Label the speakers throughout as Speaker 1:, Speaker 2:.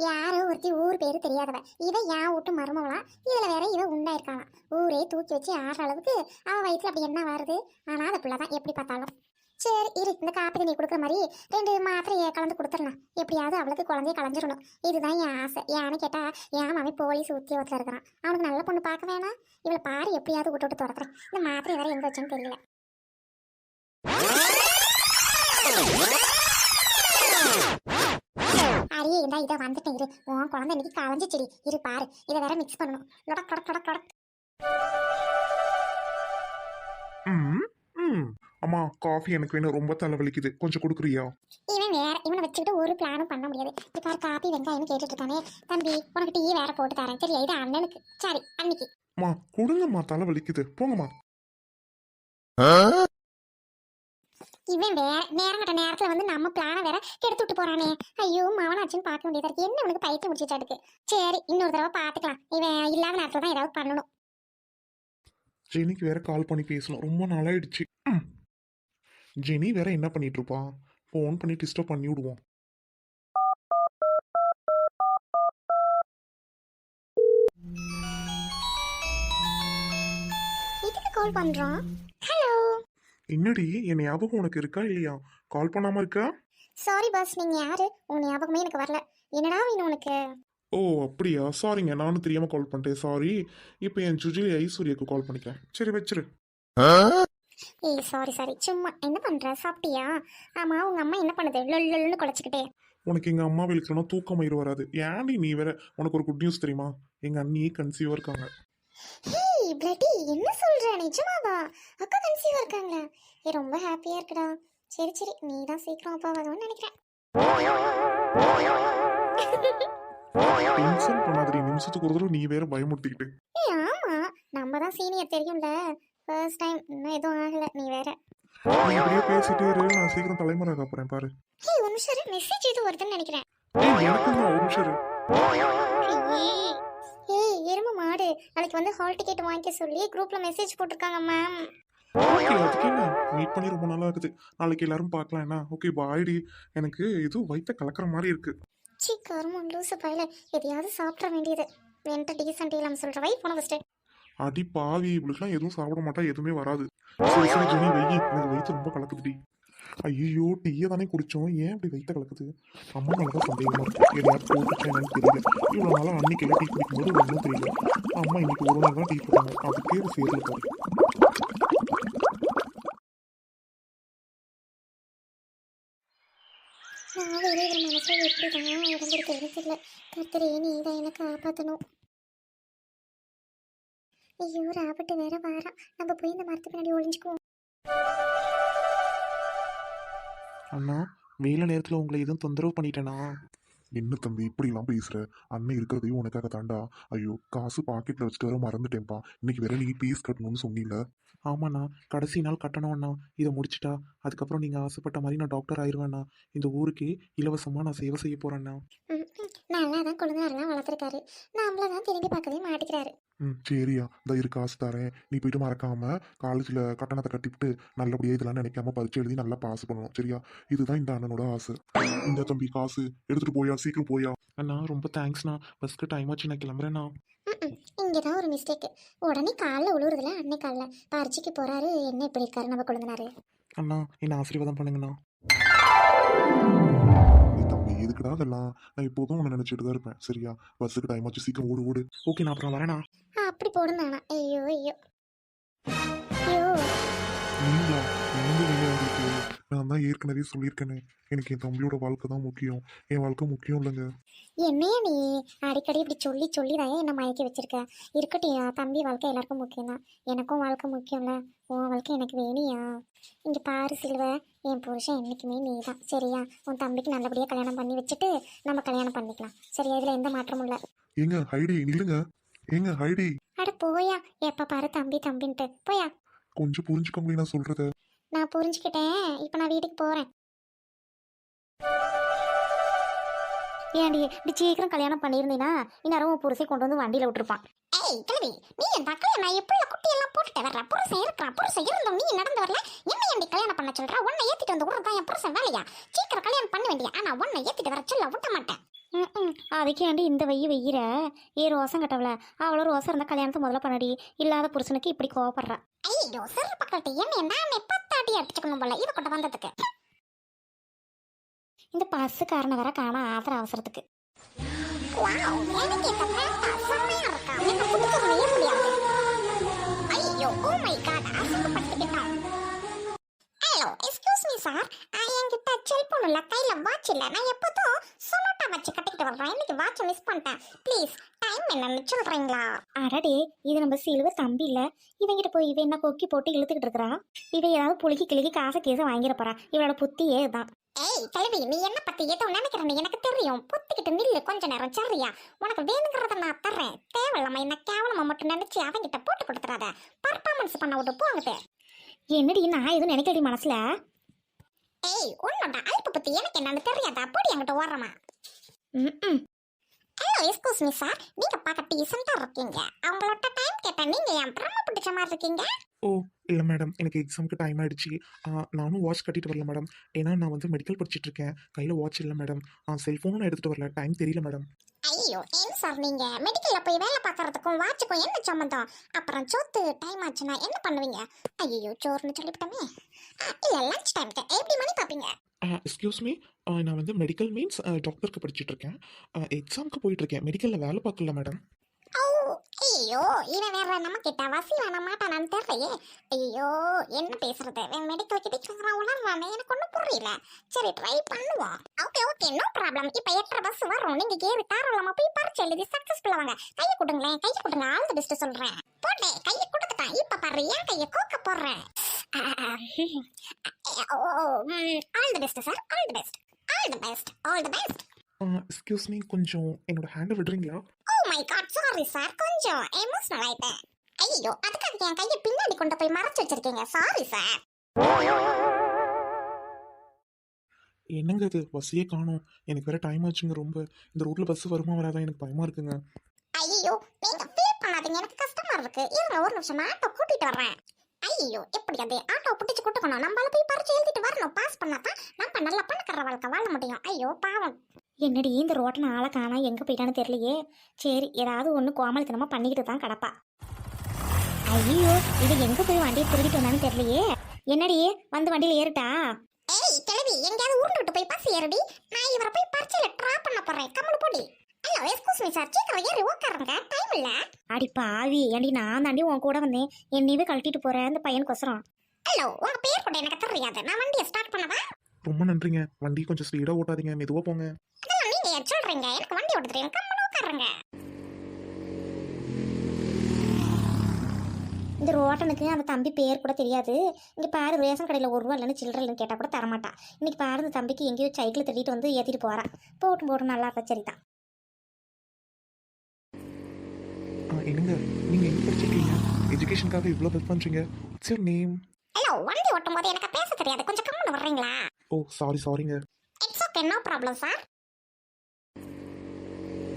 Speaker 1: யாரோ ஒருத்தி ஊர் பேரு தெரியாதவ இவ என் வீட்டு மருமவளாம். இதுல வேற இவ உண்டாயிருக்காளாம். ஊரே தூக்கி வச்சு ஆடுற அளவுக்கு அவ வயிற்றுல அப்படி என்ன வருது. ஆனா அந்த பிள்ளைதான் எப்படி பார்த்தாலும். சரி இரு, இந்த காப்பி தண்ணி கொடுக்குற மாதிரி 2 மாத்திரையை கலந்து கொடுத்துடலாம். எப்படியாவது அவளுக்கு குழந்தைய கலைஞ்சிடணும். இதுதான் என் ஆசை. ஏன்னு கேட்டா என் மாமி போலீஸ் உத்தியோகத்தில் இருக்கிறான். அவனுக்கு நல்ல பொண்ணு பார்க்க வேணாம். இவளை பாரு எப்படியாவது விட்டு விட்டு துரத்துறேன். இந்த மாத்திரை வேற எங்க வச்சேன்னு தெரியல. அரியே இருந்தா இதை வந்துட்டேன். இரு, உன் குழந்தை இன்னைக்கு கலைஞ்சிச்சிடி. இரு பாரு, இதை வேற மிக்ஸ் பண்ணணும். லொடக் லொடக் லொடக் லொடக்.
Speaker 2: அம்மா காஃபி எனக்கு வேணும், ரொம்ப தலைவலிக்குது, கொஞ்சம் கொடுக்குறியா?
Speaker 1: இவன் வேற, இவனை வச்சுக்கிட்டு ஒரு பிளானும் பண்ண முடியாது. இப்போ பாரு காப்பி வெங்காயம் கேட்டுட்டு இருக்கானே. தம்பி உனக்கு டீ வேற போட்டு தரேன் சரியா? இது அண்ணனுக்கு. சரி அன்னைக்கு
Speaker 2: அம்மா கொடுங்கம்மா, தலைவலிக்குது, போங்கம்மா.
Speaker 1: இவன் வேற நேரங்கட்ட நேரத்துல வந்து நம்ம பிளானை வேற கெடுத்து விட்டு போறானே. ஐயோ மவனாச்சுன்னு பார்க்க வேண்டியதா இருக்கு. என்ன உனக்கு பைத்தியம் முடிச்சுட்டாருக்கு. சரி இன்னொரு தடவை பாத்துக்கலாம். இவன் இல்லாத நேரத்துல தான் ஏதாவது பண்ணணும்.
Speaker 2: ஜெனிக்கு வேற கால் பண்ணி பேசணும், ரொம்ப நாளாயிடுச்சு. ஜெனி வேற என்ன பண்ணிட்டு இருப்பா? ஃபோன் பண்ணி டிஸ்டர்ப் பண்ணி விடுவோம்.
Speaker 1: இதுக்கு கால் பண்றோம். ஹலோ.
Speaker 2: என்னடி, என் ஞாபகம் உனக்கு இருக்கா இல்லையா? கால் பண்ணாம இருக்கா?
Speaker 1: சாரி பாஸ், நீங்க யாரு? உங்க ஞாபகமே எனக்கு வரல. என்னடா வேணும் உனக்கு?
Speaker 2: ஓ அப்படியா, சாரிங்க, நானும் தெரியாம கால் பண்ணிட்டேன், சாரி. இப்போ என் சுஜிலி ஐஸ்வர்யாக்கு கால் பண்ணிக்கிறேன். சரி வச்சிரு.
Speaker 1: ஏய் சாரி சாரி, சும்மா. என்ன பண்ற? சாப்பிட்டியா? ஆமா உங்க அம்மா என்ன பண்ணுது? லொல்லுன்னு குலைச்சிக்கிட்டே.
Speaker 2: உனக்கு எங்க அம்மா விழுக்கணும், தூக்கம் மயிறு வராது. ஏன்டி நீ வேற? உனக்கு ஒரு குட் நியூஸ் தெரியுமா? எங்க அண்ணியே கன்சீவா இருக்காங்க.
Speaker 1: ஹேய் பிளட்டி, என்ன சொல்ற? நிஜமாவா? அக்கா கன்சீவா இருக்காங்களா? ஏ ரொம்ப ஹாப்பியா இருக்குடா. சரி சரி, நீ தான் சீக்கிரம் அப்பா ஆகணும்னு நினைக்கிறேன்.
Speaker 2: டென்ஷன் பண்ணாதடி, நிமிஷத்துக்கு ஒரு தடவை நீ வேற பயமுறுத்திக்கிட்டு.
Speaker 1: ஏய் ஆமா, நம்ம தான் சீனியர் தெரியும்ல. ஃபர்ஸ்ட் டைம், இன்னும் எதுவும் ஆகல. நீ வேற.
Speaker 2: நீ இப்படியே பேசிட்டே இரு, நான் சீக்கிரம் தலைமுறை காப்புறேன் பாரு.
Speaker 1: ஹேய் ஒரு நிமிஷம், மெசேஜ் எதுவும் வருதுன்னு நினைக்கிறேன்.
Speaker 2: எனக்கு தான் ஒரு நிமிஷம் இரு.
Speaker 1: ஏய் எருமை மாடு, நாளைக்கு வந்து ஹால் டிக்கெட் வாங்கிக்க சொல்லி குரூப்ல மெசேஜ் போட்டிருக்காங்க மேம்.
Speaker 2: ஓகே, அதுக்கு என்ன, மீட் பண்ணி ரொம்ப நாளா இருக்குது. நாளைக்கு எல்லாரும் பார்க்கலாம் என்ன? ஓகே பாய்டி. எனக்கு இது வயித்த கலக்கிற மாதிரி இருக்கு.
Speaker 1: சீ கருமம் லூசு பையில, எதையாவது சாப்பிட வேண்டியது. என்கிட்ட டீசென்ட் இல்லாம சொல்ற வை போன ஃபர்ஸ்ட்.
Speaker 2: அடி பாவி, இவளுக்குலாம் எதுவும் சாப்பிட மாட்டா, எதுவுமே வராது. சரி சரி ஜெனி வெயி, எனக்கு வயிற்று ரொம்ப கலக்குதுடி. ஐயோ டீயை தானே குடிச்சோம், ஏன் அப்படி வயிற்ற கலக்குது? அம்மா மேலதான் சந்தேகமா இருக்கு. எதையாவது போட்டுச்சா என்னன்னு தெரியல. இவ்வளோ நாளாக அன்னைக்கு எல்லாம் டீ குடிக்கும்போது ஒன்றும் தெரியல. அம்மா இன்னைக்கு ஒரு நாள் தான் டீ போட்டாங்க, அதுக்கே ஒரு சேர்ல பாரு.
Speaker 1: நான் வெளியே மனசுல எப்படிதான் இறந்துருக்கேன்னு தெரியல. கர்த்தரே நீ தான் எனக்கு காப்பாற்றணும். ஐயோ ராபர்ட் வேற வாரான். நம்ம போய் இந்த மரத்து பின்னாடி ஒளிஞ்சுக்குவோம்.
Speaker 2: அண்ணா, வேலை நேரத்தில் உங்களை எதுவும் தொந்தரவு பண்ணிட்டேனா? என்ன தம்பி இப்படிலாம் பேசுற? அண்ணன் இருக்கிறதையும் உனக்காக தாண்டா. ஐயோ காசு பாக்கெட்ல வச்சுட்டு வர மறந்துட்டேன்ப்பா. இன்னைக்கு வேற நீ பீஸ் கட்டணும்னு சொன்னீல. ஆமாண்ணா, கடைசி நாள் கட்டணும்ண்ணா. இதை முடிச்சிட்டா அதுக்கப்புறம் நீங்க ஆசைப்பட்ட மாதிரி நான் டாக்டர் ஆயிடுவேண்ணா. இந்த ஊருக்கே இலவசமா நான் சேவை செய்ய போறேண்ணா.
Speaker 1: நல்லா தான் குழந்தைலாம் வளர்த்துருக்காரு. நம்மள தான் திரும்பி பார்க்கவே மாட்டேங்கிறாரு.
Speaker 2: சரியா, இந்த இரு காசு தரேன். நீ போயிட்டு மறக்காம காலேஜில் கட்டணத்தை கட்டிவிட்டு நல்லபடியாக இதெல்லாம் நினைக்காம பரிச்சு எழுதி நல்லா பாஸ் பண்ணணும் சரியா? இதுதான் இந்த அண்ணனோட ஆசை. இந்த தம்பி காசு எடுத்துட்டு போயா, சீக்கிரம் போயா. அண்ணா ரொம்ப தேங்க்ஸ்ண்ணா, பஸ்க்கு டைம் ஆச்சு, நான் கிளம்புறேண்ணா.
Speaker 1: இங்கதான் ஒரு மிஸ்டேக். உடனே காலில் உழுவுறதுல அன்னை காலில் பரிச்சுக்கு போறாரு. என்ன இப்படி இருக்காரு நம்ம குழந்தைனாரு?
Speaker 2: அண்ணா என்ன ஆசீர்வாதம் பண்ணுங்கண்ணா. தம்பி எதுக்குடா அதெல்லாம்? நான் எப்போதும் உன்னை நினைச்சிட்டு தான் இருப்பேன் சரியா? பஸ்ஸுக்கு டைம் ஆச்சு, சீக்கிரம் ஓடு ஓடு. ஓகே நான் அப்புறம் வரேண்ணா.
Speaker 1: அப்படி போடுந்தானா? ஐயோ ஐயோ ஐயோ.
Speaker 2: நீங்களா? நீங்க வேணும் உங்களுக்கு? நான் தான் ஏற்கனவே சொல்லியிருக்கேனே, எனக்கு என் தம்பியோட வாழ்க்கை தான் முக்கியம், என் வாழ்க்கை முக்கியம் இல்லைங்க.
Speaker 1: என்னையா நீ அடிக்கடி இப்படி சொல்லி சொல்லி தான் என்ன மயக்கி வச்சிருக்க? இருக்கட்டும், தம்பி வாழ்க்கை எல்லாருக்கும் முக்கியம் தான். எனக்கும் வாழ்க்கை முக்கியம்ல. உன் வாழ்க்கை எனக்கு வேணியா? இங்கே பாரு சில்வ, என் புருஷன் என்றைக்குமே நீ தான் சரியா? உன் தம்பிக்கு நல்லபடியாக கல்யாணம் பண்ணி வச்சுட்டு நம்ம கல்யாணம் பண்ணிக்கலாம் சரியா? இதில் எந்த மாற்றமும் இல்லை.
Speaker 2: ஏங்க ஹைடி நில்லுங்க. ஏங்க ஹைடி.
Speaker 1: அட போயா, எப்போ பாரு தம்பி தம்பின்ட்டு போயா.
Speaker 2: கொஞ்சம் புரிஞ்சுக்க முடியும் நான் சொல்றத.
Speaker 1: நான் புரிஞ்சுக்கிட்டேன், இப்போ நான் வீட்டுக்கு போகிறேன். ஏன்டி இப்படி சீக்கிரம் கல்யாணம் பண்ணியிருந்தீங்கன்னா இந்நேரம் புருஷை கொண்டு வந்து வண்டியில் விட்டுருப்பான். ஏய் கிழவி, நீ என் தக்கையை நான் எப்படி குட்டியெல்லாம் போட்டுட்டு வர்ற? புருஷன் இருக்கிறான், புருஷன் இருந்தோம், நீ நடந்து வரல. என்ன ஏன்டி கல்யாணம் பண்ண சொல்கிறா? உன்னை ஏற்றிட்டு வந்து விடுறது தான் என் புருஷன் வேலையா? சீக்கிரம் கல்யாணம் பண்ண வேண்டிய. ஆனால் உன்னை ஏற்றிட்டு வர சொல்ல விட்ட மாட்டேன். அதுக்கேண்டி இந்த வெய்யிற ஏ ரோசம் கட்டவல அவ்வளோ ரோசம் இருந்தா கல்யாணத்தை முதல்ல பண்ணடி இல்லாத புருஷனுக்கு இப்படி கோவப்படுறா. ஐயோ சிறு பக்கத்து என்ன நான் 10 அடி அடிச்சுக்கணும் போல இவ கொண்டு வந்ததுக்கு. இந்த பஸ்ஸுக்காரனை வேற காண ஆத்திர அவசரத்துக்கு. ஐயோ ஓ மை காட் அசங்கப்பட்டுக்கிட்டோம். ஹலோ எக்ஸ்கியூஸ் மீ சார், என்கிட்ட செல்போன் இல்ல, கையில வாட்ச் இல்ல. நான் எப்போதும் சொனோட்டா வச்சு கட்டிக்கிட்டு வர்றேன். இன்னைக்கு வாட்ச் மிஸ் பண்ணிட்டேன். ப்ளீஸ் டைம் என்னன்னு சொல்றீங்களா? அடடே இது நம்ம சிலுவ தம்பி இல்ல, இவங்கிட்ட போய் இவ என்ன கொக்கி போட்டு இழுத்துக்கிட்டு இருக்கிறா. இவ ஏதாவது புளிக்கி கிளிக்கி காசை கேச வாங்கிட போறா. இவளோட புத்தியே தான். ஏய் கிழவி, நீ என்ன பத்தி ஏதோ நினைக்கிறேன்னு எனக்கு தெரியும். புத்திக்கிட்டு நில்லு கொஞ்ச நேரம் சரியா? உனக்கு வேணுங்கிறத நான் தர்றேன். தேவையில்லாம என்ன கேவலமா மட்டும் நினைச்சு அவங்கிட்ட போட்டு கொடுத்துறாத. பர்ஃபார்மன்ஸ் பண்ண விட்டு போகுது. என்னடி நான் எதுவும் நினைக்கடி மனசுல? ஏய் உன்னோட அல்ப பத்தி எனக்கு என்னன்னு தெரியாதா? போடி என்கிட்ட ஓடுறமா. ஹலோ எக்ஸ்கூஸ் மீ சார், நீங்க பார்க்க டீசெண்டா இருக்கீங்க. அவங்களோட டைம் கேட்டேன், நீங்க என் பிரம்ம பிடிச்ச மாதிரி இருக்கீங்க.
Speaker 2: ஓ இல்லை மேடம், எனக்கு எக்ஸாமுக்கு டைம் ஆயிடுச்சு. நானும் வாட்ச் கட்டிட்டு வரல மேடம். ஏன்னா நான் வந்து மெடிக்கல் படிச்சுட்டு இருக்கேன். கையில் வாட்ச் இல்லை மேடம். செல்ஃபோனும் எடுத்துகிட்டு வரல, டைம் தெரியல மேடம்.
Speaker 1: ஐயோ ஏன் சார், நீங்க மெடிக்கல்ல போய் வேலை பார்க்கறதுக்கும் வாட்சுக்கும் என்ன சம்மந்தம்? அப்புறம் சொத்து டைம் ஆச்சுன்னா என்ன பண்ணுவீங்க? ஐயோ சோறுன்னு சொல்லிவிட்டோமே. இல்ல லஞ்ச் டைம்க்கு எப்படி மணி பார்ப்பீங்க?
Speaker 2: எக்ஸ்கியூஸ் மீ, நான் வந்து மெடிக்கல் மீன்ஸ் டாக்டருக்கு படிச்சுட்டு இருக்கேன். எக்ஸாமுக்கு போயிட்டு இருக்கேன். மெடிக்கலில் வேலை பார்க்கல மேடம்.
Speaker 1: ஐயோ இவன் வேற நம்ம கிட்ட வசி வேண மாட்டானான்னு தெரியலையே. ஐயோ என்ன பேசுறது, மெடிக்கல் கிட்ட உணர்றானே, எனக்கு ஒன்றும் புரியல. சரி ட்ரை பண்ணுவோம். Okay okay no problem. இப்போ 8:30 பஸ் வரும். நீங்க ஏறி தாராளமா போய் பரிச்சை எழுதி சக்சஸ்ஃபுல்லா வாங்க. கையை கொடுங்களேன், கையை கொடுங்க. ஆல் தி பெஸ்ட் சொல்றேன். போட்டேன் கையை கொடுத்துட்டான். இப்ப பாரு என் கையை கோக்க போடுறேன். All the best sir, all the best, all the best, all the best.
Speaker 2: Excuse me, கொஞ்சம் என்னோட ஹேண்டை விடுறீங்களா?
Speaker 1: Oh my God sorry sir, கொஞ்சம் எமோஷனல் ஆயிட்டேன். ஐயோ அதுக்காக என் கையை பின்னாடி கொண்டு போய் மறைச்சு வச்சிருக்கீங்க. Sorry sir.
Speaker 2: என்னங்க இது, பஸ்ஸையே காணோம். எனக்கு வேற டைம் ஆச்சுங்க ரொம்ப. இந்த ரோட்ல பஸ் வருமா வராதா எனக்கு பயமா இருக்குங்க.
Speaker 1: ஐயோ நீங்க ஃபீல் பண்ணாதீங்க, எனக்கு கஷ்டமா இருக்கு. இருங்க ஒரு நிமிஷம், நான் ஆட்டோ கூட்டிட்டு வர்றேன். ஐயோ எப்படி அது ஆட்டோ பிடிச்சு கூட்டுக்கணும்? நம்மளால போய் பரிச்சு எழுதிட்டு வரணும். பாஸ் பண்ணாதான் நம்ம நல்லா பணக்கார வாழ்க்கை வாழ முடியும். ஐயோ பாவம். என்னடி இந்த ரோட்டை ஆளை காணா, எங்கே போயிட்டான்னு தெரியலையே. சரி ஏதாவது ஒன்று கோமலத்தனமா பண்ணிக்கிட்டு தான் கிடப்பா. ஐயோ இது எங்கே போய் வண்டியை திருடிட்டு வந்தான்னு தெரியலையே. என்னடி வந்து வண்டியில் ஏறிட்டா? ஏய் கிழவி, எங்கேயாவது ஊருந்துட்டு போய் பஸ் ஏறடி. நான் இவரை போய் பரிச்சையில் ட்ராப் பண்ண போறேன். கம்மனு போடி. ஹலோ எக்ஸ்கூஸ் மீ சார், சீக்கிரம் ஏறி உட்காருங்க, டைம் இல்லை. அடி பாவி, ஏண்டி நான் தாண்டி உன் கூட வந்தேன். என்னையவே கழட்டிட்டு போறேன் அந்த பையனுக்கொசரம். ஹலோ உங்க பேர் கூட எனக்கு தெரியாது. நான் வண்டியை ஸ்டார்ட் பண்ணவா?
Speaker 2: ரொம்ப நன்றிங்க. வண்டி கொஞ்சம் ஸ்பீடாக ஓட்டாதீங்க, மெதுவாக போங்க.
Speaker 1: அதெல்லாம் நீங்க ஏன் சொல்றீங்க? எனக்கு வண்டி ஓட்ட தெரியும். கம்மனு உட்காருங்க. இந்த ரோட்டனுக்கு அந்த தம்பி பேர் கூட தெரியாது. இங்கே பாரு ரேஷன் கடையில் 1 ரூபா இல்லைன்னு சில்லறை இல்லைன்னு கேட்டால் கூட தரமாட்டா. இன்னைக்கு பாரு இந்த தம்பிக்கு எங்கேயோ சைக்கிள் தட்டிட்டு வந்து ஏற்றிட்டு போறா. போட்டு நல்லா இருக்கா, சரிதான்.
Speaker 2: என்னங்க நீங்க எங்க படிச்சிருக்கீங்க? எஜுகேஷனுக்காக இவ்வளோ ஹெல்ப் பண்றீங்க. It's your name?
Speaker 1: ஹலோ வண்டி ஓட்டும் போது எனக்கு பேச தெரியாது, கொஞ்சம் கம்மனு வர்றீங்களா?
Speaker 2: ஓ சாரிங்க.
Speaker 1: It's okay no problem sir.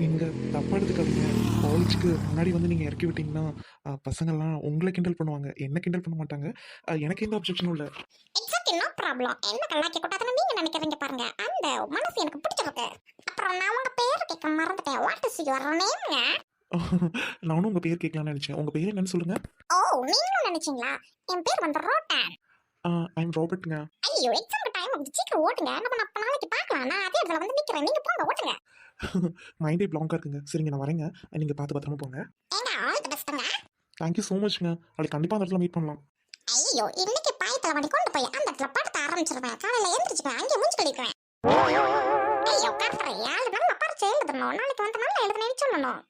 Speaker 2: நீங்க தப்பா எடுத்துக்காதீங்க. காலேஜுக்கு முன்னாடி வந்து நீங்க இறக்கி விட்டீங்கன்னா பசங்கள்லாம் உங்களை கிண்டல் பண்ணுவாங்க, என்ன கிண்டல் பண்ண மாட்டாங்க. எனக்கு எந்த அப்ஜெக்ஷனும் இல்லை.
Speaker 1: It's okay no problem. என்ன கலாய்க்க கூடாதுன்னு நீங்க நினைக்கிறீங்க பாருங்க, அந்த மனசு எனக்கு பிடிச்சிருக்கு. அப்புறம் நான் உங்க பேர் கேட்க மறந்துட்டேன். வாட் இஸ் யுவர் நேம்ங்க?
Speaker 2: நானும் உங்க பேர் கேட்கலாம்னு நினைச்சேன். உங்க பேர் என்னன்னு சொல்லுங்க.
Speaker 1: ஓ நீங்களும் நினைச்சீங்களா? என் பேர் வந்து ரோட்டன்.
Speaker 2: I am ராபர்ட்ங்க.
Speaker 1: ஐயோ எக்ஸாம் டைம் ஆகுது, சீக்கிரம் ஓட்டுங்க. நம்ம நாளைக்கு பார்க்கலாம். நான் அதே இடத்துல வந்து நிக்கிறேன், நீங்க போங்க ஓட்டுங்க.
Speaker 2: மைண்டே பிளாங்கா இருக்குங்க. சரிங்க நான் வரேங்க. நீங்க பார்த்து பத்திரமா போங்க.
Speaker 1: ஏங்க ஆல் தி பெஸ்ட்ங்க.
Speaker 2: தேங்க்யூ ஸோ மச்ங்க. நாளைக்கு கண்டிப்பாக அந்த இடத்துல மீட் பண்ணலாம்.
Speaker 1: ஐயோ இன்னைக்கு பாயத்தில் வண்டி கொண்டு போய் அந்த இடத்துல படுத்த ஆரம்பிச்சிருவேன். காலையில் எழுந்திரிச்சுக்குவேன், அங்கே மூஞ்சி கழிக்குவேன். ஐயோ கரெக்டாக 7 நாள் பரிச்சு எழுதணும். நாளைக்கு வந்து நல்லா எழுதுனேன்னு சொல்லணும்.